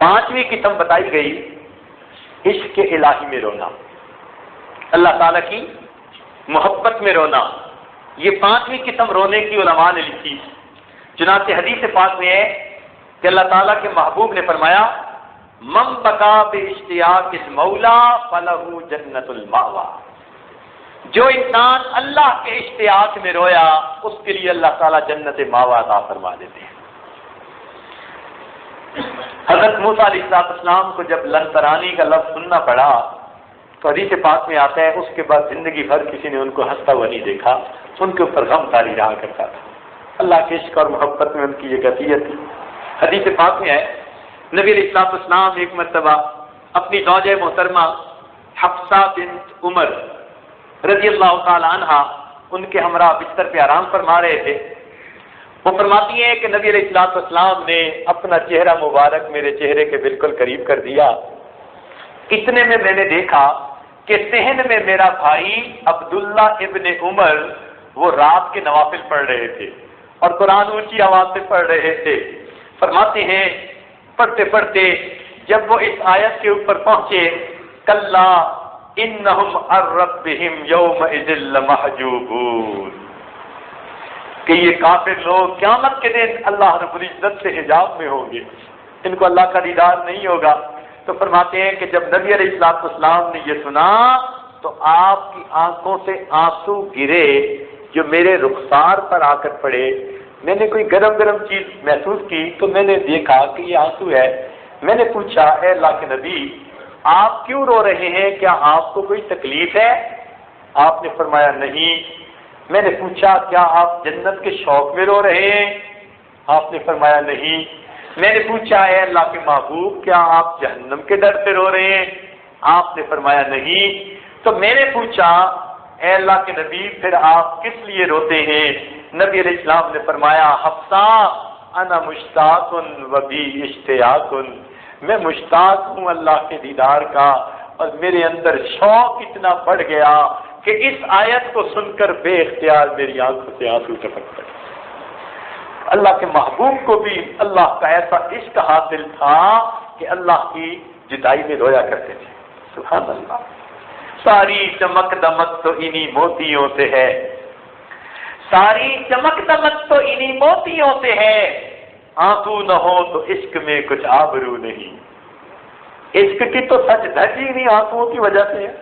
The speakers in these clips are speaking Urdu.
پانچویں قسم بتائی گئی عشق الہی میں رونا، اللہ تعالیٰ کی محبت میں رونا. یہ پانچویں قسم رونے کی علماء نے لکھی. چنانچہ حدیث پاک میں ہے کہ اللہ تعالیٰ کے محبوب نے فرمایا من بکا باشتیاق المولا فلہ جنت المأوی. جو انسان اللہ کے اشتیاق میں رویا اس کے لیے اللہ تعالیٰ جنت ماوا عطا فرما دیتے ہیں. حضرت موسیٰ علیہ السلام کو جب لن ترانی کا لفظ سننا پڑا تو حدیث پاک میں آتا ہے اس کے بعد زندگی بھر کسی نے ان کو ہنستا ہوا نہیں دیکھا، ان کے اوپر غم طاری رہا کرتا تھا. اللہ کے عشق اور محبت میں ان کی یہ کیفیت تھی. حدیث پاک میں ہے نبی علیہ السلام ایک مرتبہ اپنی زوجہ محترمہ حفصہ بنت عمر رضی اللہ تعالی عنہ ان کے ہمراہ بستر پہ آرام فرما رہے تھے. وہ فرماتی ہیں کہ نبی علیہ السلام نے اپنا چہرہ مبارک میرے چہرے کے بالکل قریب کر دیا. اتنے میں میں نے دیکھا کہ صحن میں میرا بھائی عبداللہ ابن عمر وہ رات کے نوافل پڑھ رہے تھے اور قرآن اونچی آواز سے پڑھ رہے تھے. فرماتے ہیں پڑھتے پڑھتے جب وہ اس آیت کے اوپر پہنچے کلا انہم عن ربہم یومئذ لمحجوبون، کہ یہ کافر لوگ قیامت کے دن اللہ رب العزت سے حجاب میں ہوں گے، ان کو اللہ کا دیدار نہیں ہوگا. تو فرماتے ہیں کہ جب نبی علیہ السلام نے یہ سنا تو آپ کی آنکھوں سے آنسو گرے جو میرے رخسار پر آ کر پڑے. میں نے کوئی گرم گرم چیز محسوس کی تو میں نے دیکھا کہ یہ آنسو ہے. میں نے پوچھا اے اللہ کے نبی آپ کیوں رو رہے ہیں، کیا آپ کو کوئی تکلیف ہے؟ آپ نے فرمایا نہیں. میں نے پوچھا کیا آپ جنت کے شوق میں رو رہے ہیں؟ آپ نے فرمایا نہیں. میں نے پوچھا اے اللہ کے محبوب کیا آپ جہنم کے ڈر سے رو رہے ہیں؟ آپ نے فرمایا نہیں. تو میں نے پوچھا اے اللہ کے نبی پھر آپ کس لیے روتے ہیں؟ نبی علیہ السلام نے فرمایا حفصہ انا مشتاق و بی اشتیاق، میں مشتاق ہوں اللہ کے دیدار کا اور میرے اندر شوق اتنا بڑھ گیا کہ اس آیت کو سن کر بے اختیار میری آنکھوں سے آنسو ٹپک پڑے. اللہ کے محبوب کو بھی اللہ کا ایسا عشق حاصل تھا کہ اللہ کی جدائی میں رویا کرتے تھے. سبحان اللہ. ساری چمک دمک تو انہی موتیوں سے ہے، ساری چمک دمک تو انہی موتیوں سے ہے، آنسو نہ ہو تو عشق میں کچھ آبرو نہیں. عشق کی تو سچ دھج ہی نہیں آنسوؤں کی وجہ سے ہے.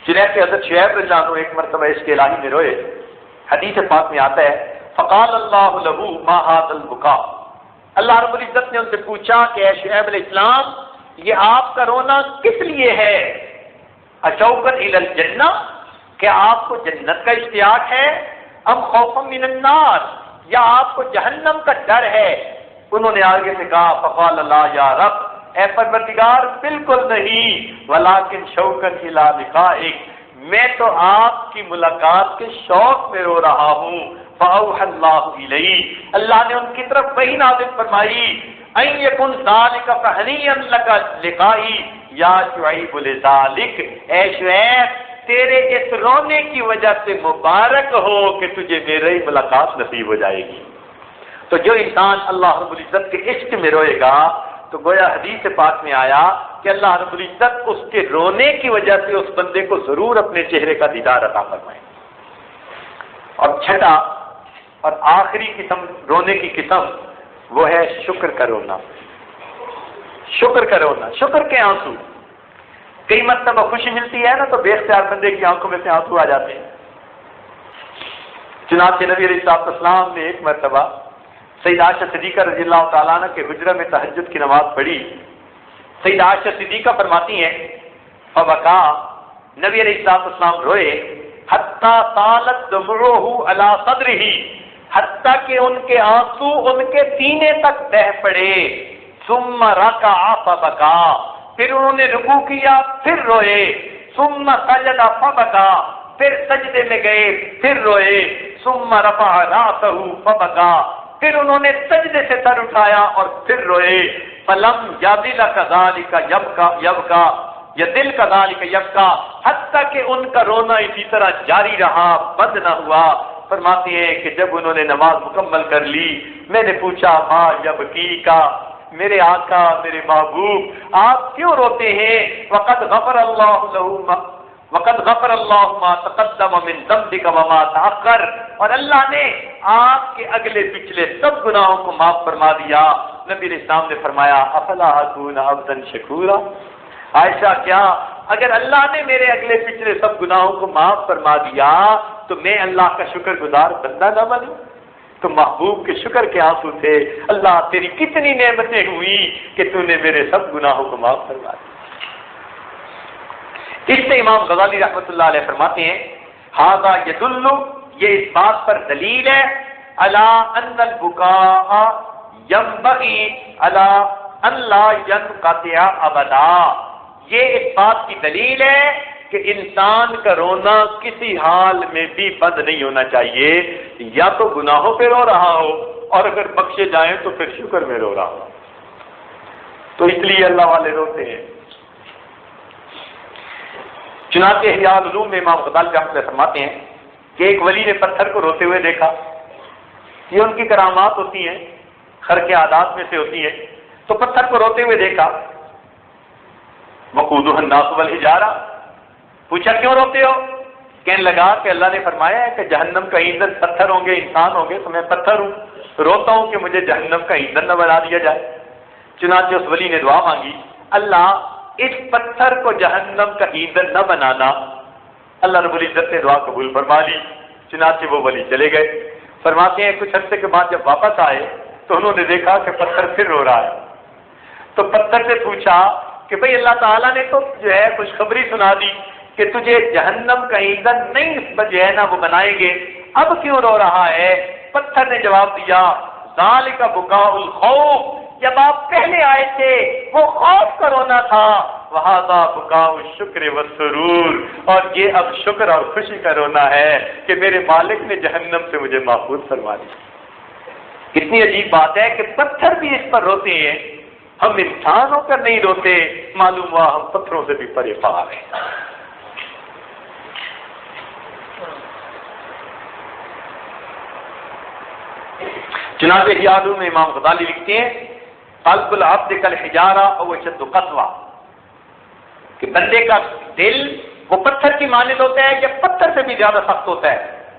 چنانچہ حضرت شعیب رضی اللہ عنہ ایک مرتبہ عشق الہی میں روئے. حدیث پاک میں آتا ہے فقال اللہ لہو ما ھذا البکاء، اللہ رب العزت نے ان سے پوچھا کہ اے شعیب علیہ السلام یہ آپ کا رونا کس لیے ہے؟ اشوقا الی الجنہ، کیا آپ کو جنت کا اشتیاق ہے؟ ام خوفا من النار، یا آپ کو جہنم کا ڈر ہے؟ انہوں نے آگے سے کہا فقال اللہ یا رب، اے پروردگار بالکل نہیں، ولکن شوقا الی لقائک، میں تو آپ کی ملاقات کے شوق میں رو رہا ہوں. فاوحى اللہ الیہ، اللہ نے ان کی طرف وحی نازل فرمائی ان یکن ذلک فہنیا لک لقائی یا شعیب لذالک، اے شعیب تیرے اس رونے کی وجہ سے مبارک ہو کہ تجھے میری ملاقات نصیب ہو جائے گی. تو جو انسان اللہ رب العزت کے عشق میں روئے گا تو گویا حدیث پاک میں آیا کہ اللہ رب العزت اس کے رونے کی وجہ سے اس بندے کو ضرور اپنے چہرے کا دیدار عطا فرمائے. اور چھٹا اور آخری قسم رونے کی قسم وہ ہے شکر کا رونا. شکر کا رونا، شکر کے آنسو. کئی مرتبہ خوشی ملتی ہے نا تو بے اختیار بندے کی آنکھوں میں سے آنسو آ جاتے ہیں. چنانچہ نبی علیہ السلام نے ایک مرتبہ سیدہ عائشہ صدیقہ رضی اللہ تعالیٰ عنہ کے حجرہ میں تہجد کی نماز پڑھی. سیدہ عائشہ صدیقہ فرماتی ہیں فبکا، نبی علیہ السلام روئے حتی طالت دمعہ علی صدرہ، حتیٰ کہ ان کے آنسو ان کے سینے تک بہہ پڑے. ثم رکع فبکا، پھر انہوں نے رکوع کیا پھر روئے. ثم سجد فبکا، پھر سجدے میں گئے پھر روئے. ثم رفع رأسہ فبکا، پھر انہوں نے سجدے سے سر اٹھایا اور پھر روئے. فلم یدل کذالک یبکا یدل کذالک یبکا، حتیٰ کہ ان کا رونا اسی طرح جاری رہا، بند نہ ہوا. فرماتے ہیں کہ جب انہوں نے نماز مکمل کر لی میں نے پوچھا ماں یبکی کا، میرے آقا میرے محبوب آپ کیوں روتے ہیں؟ وقد غفر اللہ ما تقدم من ذنبک وما تأخر، اور اللہ نے آپ کے اگلے پچھلے سب گناہوں کو معاف فرما دیا۔ نبی علیہ السلام نے فرمایا افلا اکون عبدا شکورا، عائشہ کیا اگر اللہ نے میرے اگلے پچھلے سب گناہوں کو معاف فرما دیا تو میں اللہ کا شکر گزار بندہ نہ بنوں؟ تو محبوب کے شکر کے آنسو تھے، اللہ تیری کتنی نعمتیں ہوئی کہ تو نے میرے سب گناہوں کو معاف فرما دیا۔ اس سے امام غزالی رحمۃ اللہ علیہ فرماتے ہیں ھذا یدل، یہ اس بات پر دلیل ہے علی ان البکاء ينبغي على ان لا ينقطع ابدا، یہ اس بات کی دلیل ہے کہ انسان کا رونا کسی حال میں بھی بند نہیں ہونا چاہیے، یا تو گناہوں پہ رو رہا ہو اور اگر بخشے جائیں تو پھر شکر میں رو رہا ہو۔ تو اس لیے اللہ والے روتے ہیں۔ چنانچہ احیاء العلوم میں امام غزالی رحمۃ اللہ فرماتے ہیں کہ ایک ولی نے پتھر کو روتے ہوئے دیکھا، یہ ان کی کرامات ہوتی ہیں، خرق عادات میں سے ہوتی ہے، تو پتھر کو روتے ہوئے دیکھا، وقودہ الناس والحجارہ، پوچھا کیوں روتے ہو؟ کہنے لگا کہ اللہ نے فرمایا ہے کہ جہنم کا ایندھن پتھر ہوں گے، انسان ہوں گے، تو میں پتھر ہوں، روتا ہوں کہ مجھے جہنم کا ایندھن نہ بنا دیا جائے۔ چنانچہ اس ولی نے دعا مانگی، اللہ اس پتھر کو جہنم کا ایندھن نہ بنانا۔ اللہ رب العزت نے دعا قبول فرما لی، چنانچہ وہ ولی چلے گئے۔ فرماتے ہیں کچھ عرصے کے بعد جب واپس آئے تو انہوں نے دیکھا کہ پتھر پھر رو رہا ہے، تو پتھر سے پوچھا کہ بھئی اللہ تعالیٰ نے تو جو ہے خوشخبری سنا دی کہ تجھے جہنم کا ایندھن نہیں جو ہے نا وہ بنائیں گے، اب کیوں رو رہا ہے؟ پتھر نے جواب دیا ذالک بکاء الخوف، جب آپ پہلے آئے تھے وہ خوف کا رونا تھا، وہذا بکاء الشکر والسرور، اور یہ اب شکر اور خوشی کا رونا ہے کہ میرے مالک نے جہنم سے مجھے محفوظ فرما دیا۔ کتنی عجیب بات ہے کہ پتھر بھی اس پر روتے ہیں، ہم انسان ہو کر نہیں روتے، معلوم ہوا ہم پتھروں سے بھی پرے پار ہیں۔ چنانچہ احیاء میں امام غزالی لکھتے ہیں قلب العبد کالحجارہ او اشد قسوہ، کہ بندے کا دل وہ پتھر کی مانند ہوتا ہے یا پتھر سے بھی زیادہ سخت ہوتا ہے۔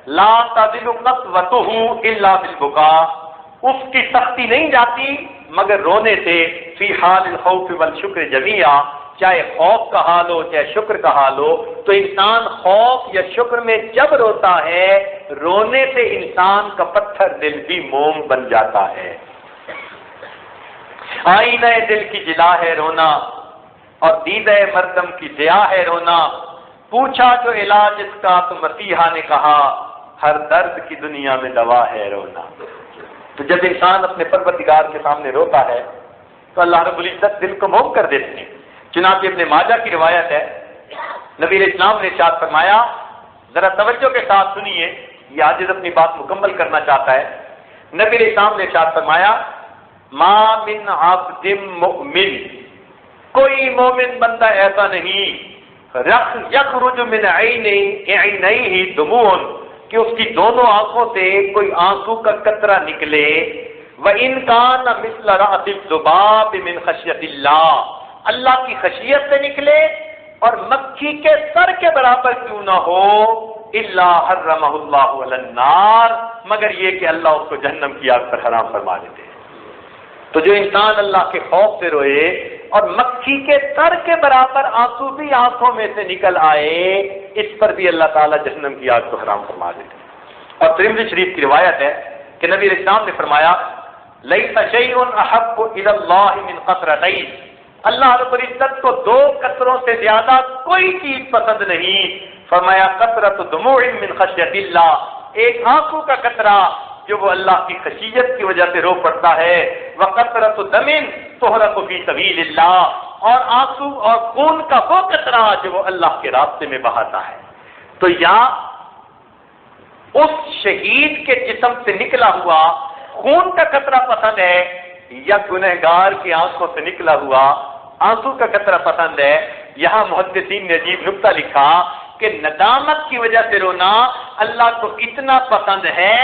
لا تزل قسوته الا بالبکاء، اس کی سختی نہیں جاتی مگر رونے سے، فی حال الخوف والشکر جمیعا، چاہے خوف کا حال ہو چاہے شکر کا حال ہو، تو انسان خوف یا شکر میں جب روتا ہے، رونے سے انسان کا پتھر دل بھی موم بن جاتا ہے۔ آئینہ دل کی جلا ہے رونا، اور دیدہ مردم کی ضیاء ہے رونا، پوچھا جو علاج اس کا تو مسیحا نے کہا، ہر درد کی دنیا میں دوا ہے رونا۔ تو جب انسان اپنے پروردگار کے سامنے روتا ہے تو اللہ رب العزت دل کو موم کر دیتے ہیں۔ چنانچہ ابن ماجہ کی روایت ہے، نبی علیہ السلام نے ارشاد فرمایا، ذرا توجہ کے ساتھ سنیے، یہ عاجز اپنی بات مکمل کرنا چاہتا ہے۔ نبی علیہ السلام نے ارشاد فرمایا ما من عبد مؤمن، کوئی مومن بندہ ایسا نہیں، یخرج من عینیہ دموع، کہ اس کی دونوں آنکھوں سے کوئی آنسو کا قطرہ نکلے، وَإِنْ كَانَ مِثْلَ رَأْسِ الذُّبَابِ مِنْ خَشْيَةِ اللَّهِ، اللہ کی خشیت سے نکلے اور مکھی کے سر کے برابر کیوں نہ ہو، إِلَّا حَرَّمَهُ اللَّهُ عَلَى النَّارِ، مگر یہ کہ اللہ اس کو جہنم کی آگ پر حرام فرما دیتے ہیں۔ تو جو انسان اللہ کے خوف سے روئے اور مکھی کے سر کے برابر آنسو بھی آنکھوں میں سے نکل آئے، اس پر بھی اللہ تعالیٰ جہنم کی آگ کو حرام فرما دیتے ہیں۔ اور ترمذی شریف کی روایت ہے کہ نبی علیہ السلام نے فرمایا لیس شیء احب الی اللہ من قطرتین، اللہ رب العزت کو دو قطروں سے زیادہ کوئی چیز پسند نہیں۔ فرمایا قطرۃ دموع من خشیۃ اللہ، ایک آنسو کا قطرہ جو وہ اللہ کی خشیت کی وجہ سے رو پڑتا ہے، وقطرۃ دم تحرق فی سبیل اللہ، اور آنسو اور خون کا وہ قطرہ جو وہ اللہ کے راستے میں بہاتا ہے۔ تو یا اس شہید کے جسم سے نکلا ہوا خون کا قطرہ پسند ہے، یا گنہگار کی آنکھوں سے نکلا ہوا آنسو کا قطرہ پسند ہے۔ یہاں محدثین نے عجیب نکتہ لکھا کہ ندامت کی وجہ سے رونا اللہ کو اتنا پسند ہے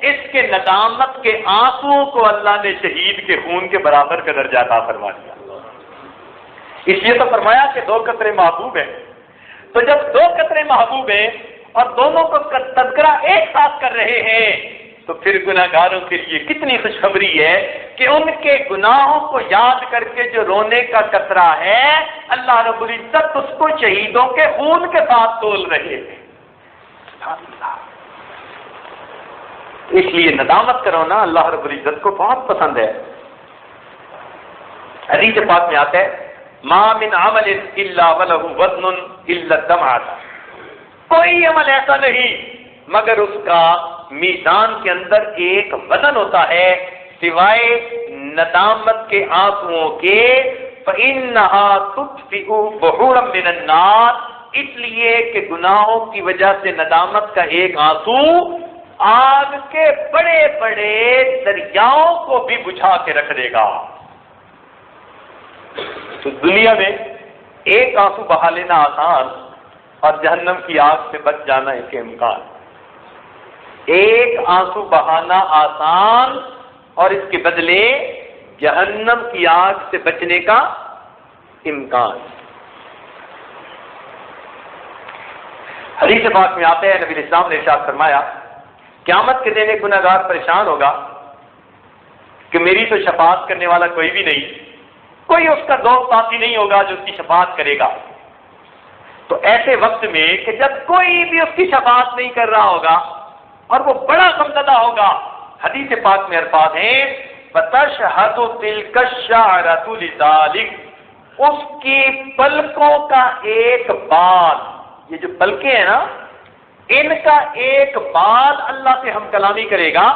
اس کے ندامت کے آنسوؤں کو اللہ نے شہید کے خون کے برابر کا درجہ عطا فرما دیا. اس لیے تو فرمایا کہ 2 قطرے محبوب ہیں. تو جب 2 قطرے محبوب ہیں اور دونوں کو تذکرہ ایک ساتھ کر رہے ہیں تو پھر گناہگاروں کے لیے کتنی خوشخبری ہے کہ ان کے گناہوں کو یاد کر کے جو رونے کا قطرہ ہے اللہ رب العزت اس کو شہیدوں کے خون کے ساتھ تول رہے ہیں. اس لیے ندامت کرو نا، اللہ رب العزت کو بہت پسند ہے. حدیث پاک میں آتا ہے ما من عمل الا ولہ وزن الا الدمعۃ، کوئی عمل ایسا نہیں مگر اس کا میزان کے اندر ایک وزن ہوتا ہے سوائے ندامت کے آنسوؤں کے. فإنها تطفئ بحورا من النار، اس لیے کہ گناہوں کی وجہ سے ندامت کا ایک آنسو آگ کے بڑے بڑے دریاؤں کو بھی بجھا کے رکھ دے گا. تو دنیا میں ایک آنسو بہا لینا آسان اور جہنم کی آگ سے بچ جانا ایک امکان. ایک آنسو بہانا آسان اور اس کے بدلے جہنم کی آگ سے بچنے کا امکان. حدیث پاک میں آتے ہیں نبی اسلام نے ارشاد فرمایا قیامت کے دن ایک گناہگار پریشان ہوگا کہ میری تو شفاعت کرنے والا کوئی بھی نہیں، کوئی اس کا دوست ساتھی نہیں ہوگا جو اس کی شفاعت کرے گا. تو ایسے وقت میں کہ جب کوئی بھی اس کی شفاعت نہیں کر رہا ہوگا اور وہ بڑا غمزدہ ہوگا، حدیث پاک میں الفاظ ہیں فَتَشْهَدُ تِلْكَ الشَّعْرَةُ لِذَلِكَ، اس کی پلکوں کا ایک بال، یہ جو پلکیں ہیں نا ان کا ایک بال اللہ سے ہم کلامی کرے گا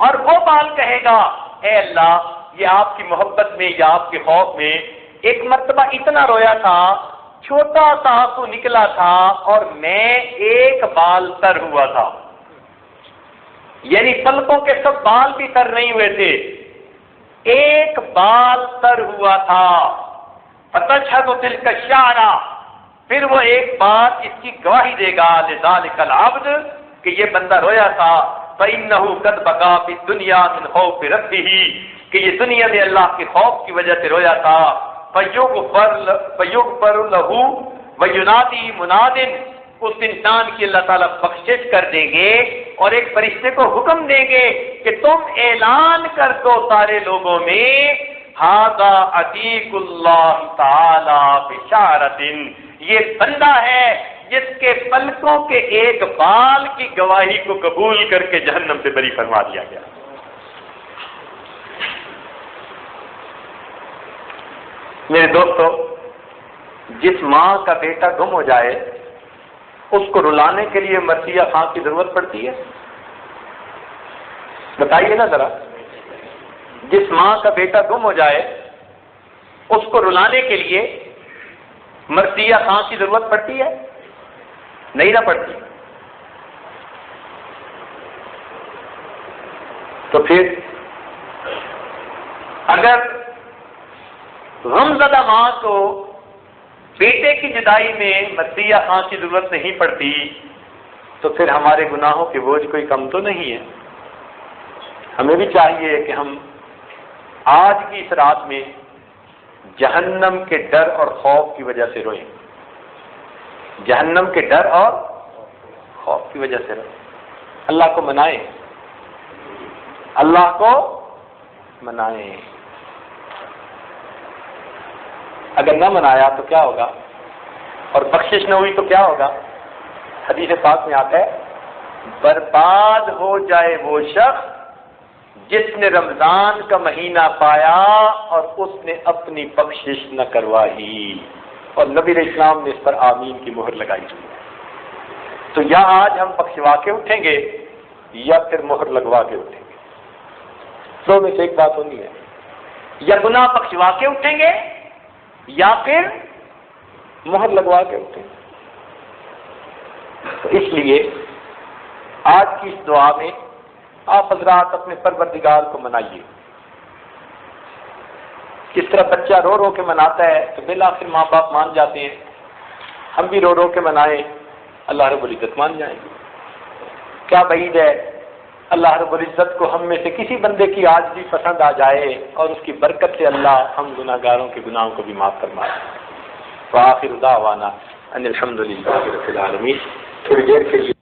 اور وہ بال کہے گا اے اللہ یہ آپ کی محبت میں یا آپ کے خوف میں ایک مرتبہ اتنا رویا تھا، چھوٹا سا آنسو نکلا تھا اور میں ایک بال تر ہوا تھا. یعنی پلکوں کے سب بال بھی تر نہیں ہوئے تھے، ایک بال تر ہوا تھا. فتشہد تلک الشعرہ، پھر وہ ایک بات اس کی گواہی دے گا لذالک العبد کہ یہ بندہ رویا تھا. فإنہ قد بکا فی الدنیا من خوف ربہ، کہ یہ دنیا میں اللہ کے خوف کی وجہ سے رویا تھا. فیغفر لہ وینادی مناد، اس انسان کی اللہ تعالیٰ بخشش کر دیں گے اور ایک فرشتے کو حکم دیں گے کہ تم اعلان کر دو سارے لوگوں میں ھذا عتیق اللہ تعالی بشارۃ، یہ بندہ ہے جس کے پلکوں کے ایک بال کی گواہی کو قبول کر کے جہنم سے بری فرما دیا گیا. میرے دوستو، جس ماں کا بیٹا گم ہو جائے اس کو رلانے کے لیے مرثیہ خان کی ضرورت پڑتی ہے؟ بتائیے نا ذرا. جس ماں کا بیٹا گم ہو جائے اس کو رلانے کے لیے مرثیہ خان کی ضرورت پڑتی ہے؟ نہیں نہ پڑتی. تو پھر اگر غمزدہ ماں کو بیٹے کی جدائی میں مرثیہ خان کی ضرورت نہیں پڑتی تو پھر ہمارے گناہوں کے بوجھ کوئی کم تو نہیں ہے. ہمیں بھی چاہیے کہ ہم آج کی اس رات میں جہنم کے ڈر اور خوف کی وجہ سے روئیں. جہنم کے ڈر اور خوف کی وجہ سے روئیں. اللہ کو منائیں، اللہ کو منائیں. اگر نہ منایا تو کیا ہوگا اور بخشش نہ ہوئی تو کیا ہوگا؟ حدیث پاک میں آتا ہے برباد ہو جائے وہ شخص جس نے رمضان کا مہینہ پایا اور اس نے اپنی بخشش نہ کروائی. اور نبی علیہ السلام نے اس پر آمین کی مہر لگائی. تو یا آج ہم بخشوا کے اٹھیں گے یا پھر مہر لگوا کے اٹھیں گے. دو میں سے ایک بات ہونی ہے، یا گناہ بخشوا کے اٹھیں گے یا پھر مہر لگوا کے اٹھیں گے. تو اس لیے آج کی اس دعا میں آپ حضرات اپنے پروردگار کو منائیے. کس طرح بچہ رو رو کے مناتا ہے تو بالآخر ماں باپ مان جاتے ہیں، ہم بھی رو رو کے منائیں، اللہ رب العزت مان جائیں گے. کیا بعید ہے اللہ رب العزت کو ہم میں سے کسی بندے کی آج بھی پسند آ جائے اور اس کی برکت سے اللہ ہم گناہ گاروں کے گناہوں کو بھی معاف فرمائے۔ وآخر دعوانا ان الحمد للہ رب العالمین۔ تھوڑی دیر کے لیے